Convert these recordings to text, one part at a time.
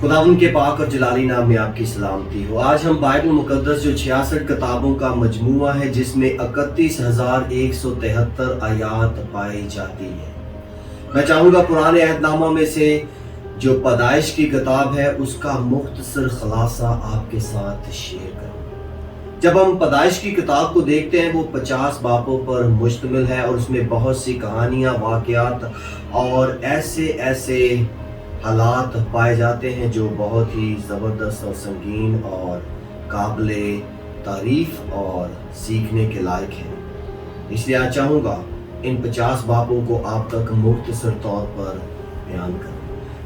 खुदावंद के पाक और जलाली नाम में आपकी सलामती हो। आज हम बाइबल मुकद्दस जो 66 किताबों का मजमूआ है, जिसमें 31,173 आयात पाई जाती है। मैं चाहूँगा पुराने अहदनामा में से जो पैदाइश की किताब है उसका मुख्तसर खुलासा आपके साथ शेयर करूँ। जब हम पैदाइश की किताब को देखते हैं वो 50 बापों पर मुश्तमिल है और उसमें बहुत सी कहानियाँ, वाक़यात और ऐसे हालात पाए जाते हैं जो बहुत ही ज़बरदस्त और संगीन और काबिले तारीफ़ और सीखने के लायक हैं। इसलिए आज चाहूँगा इन 50 बापों को आप तक मुख्तसर तौर पर बयान करूँ।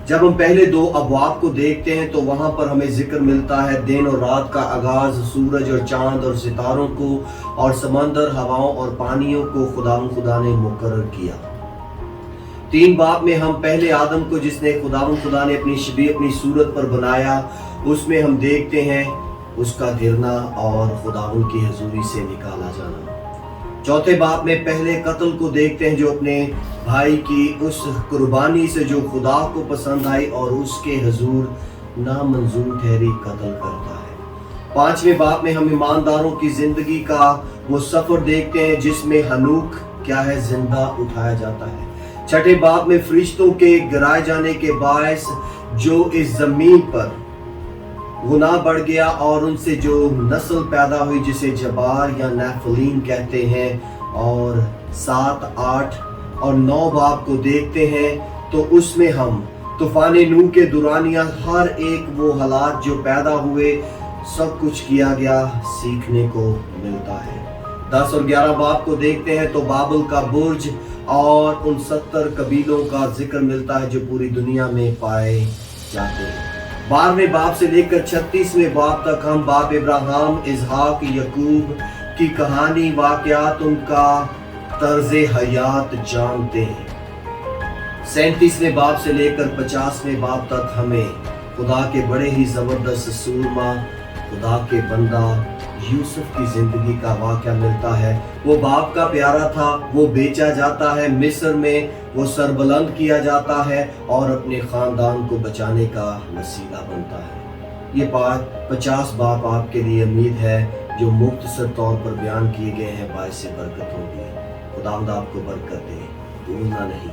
जब हम पहले 2 अबवाब को देखते हैं तो वहाँ पर हमें जिक्र मिलता है दिन और रात का आगाज़, सूरज और चाँद और सितारों को और समंदर, हवाओं और पानियों को खुदा ने मुकर्रर किया। 3 बाब में हम पहले आदम को, जिसने खुदा ने अपनी शबीह, अपनी सूरत पर बनाया, उसमें हम देखते हैं उसका गिरना और खुदावंद की हजूरी से निकाला जाना। 4थे बाब में पहले कत्ल को देखते हैं जो अपने भाई की उस कुर्बानी से जो खुदा को पसंद आई और उसके हजूर नामंजूर ठहरी कत्ल करता है। 5वें बाब में हम ईमानदारों की जिंदगी का वो सफर देखते हैं जिसमें हनूक क्या है, जिंदा उठाया जाता है। 6ठे बाब में फरिश्तों के गिराए जाने के बायस जो इस जमीन पर गुनाह बढ़ गया और उनसे जो नस्ल पैदा हुई जिसे जबार या नेफलीम कहते हैं, और 7, 8 और 9 बाब को देखते हैं तो उसमें हम तूफान नूह के दुरानिया हर एक वो हालात जो पैदा हुए सब कुछ किया गया सीखने को मिलता है। 10 और 11 बाब को देखते हैं तो बाबल का बुर्ज और उन 70 कबीलों का जिक्र मिलता है जो पूरी दुनिया में पाए जाते हैं। 12वें बाब से लेकर 36वें बाब तक हम बाप इब्राहिम, इसहाक, यकूब की कहानी, वाक़यात, उनका तर्ज़े हयात जानते हैं। 37वें बाब से लेकर 50वें बाब तक हमें खुदा के बड़े ही ज़बरदस्त सूरमा, खुदा के बंदा यूसुफ की जिंदगी का वाक़या मिलता है। वो बाप का प्यारा था, वो बेचा जाता है, मिस्र में वो सरबलंद किया जाता है और अपने ख़ानदान को बचाने का वसीला बनता है। ये बात 50 बाप आपके लिए उम्मीद है जो मुख्तसर तौर पर बयान किए गए हैं, बायस बरकत होगी। खुदावंद आपको बरकत दे। भूलना नहीं,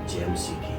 JMC की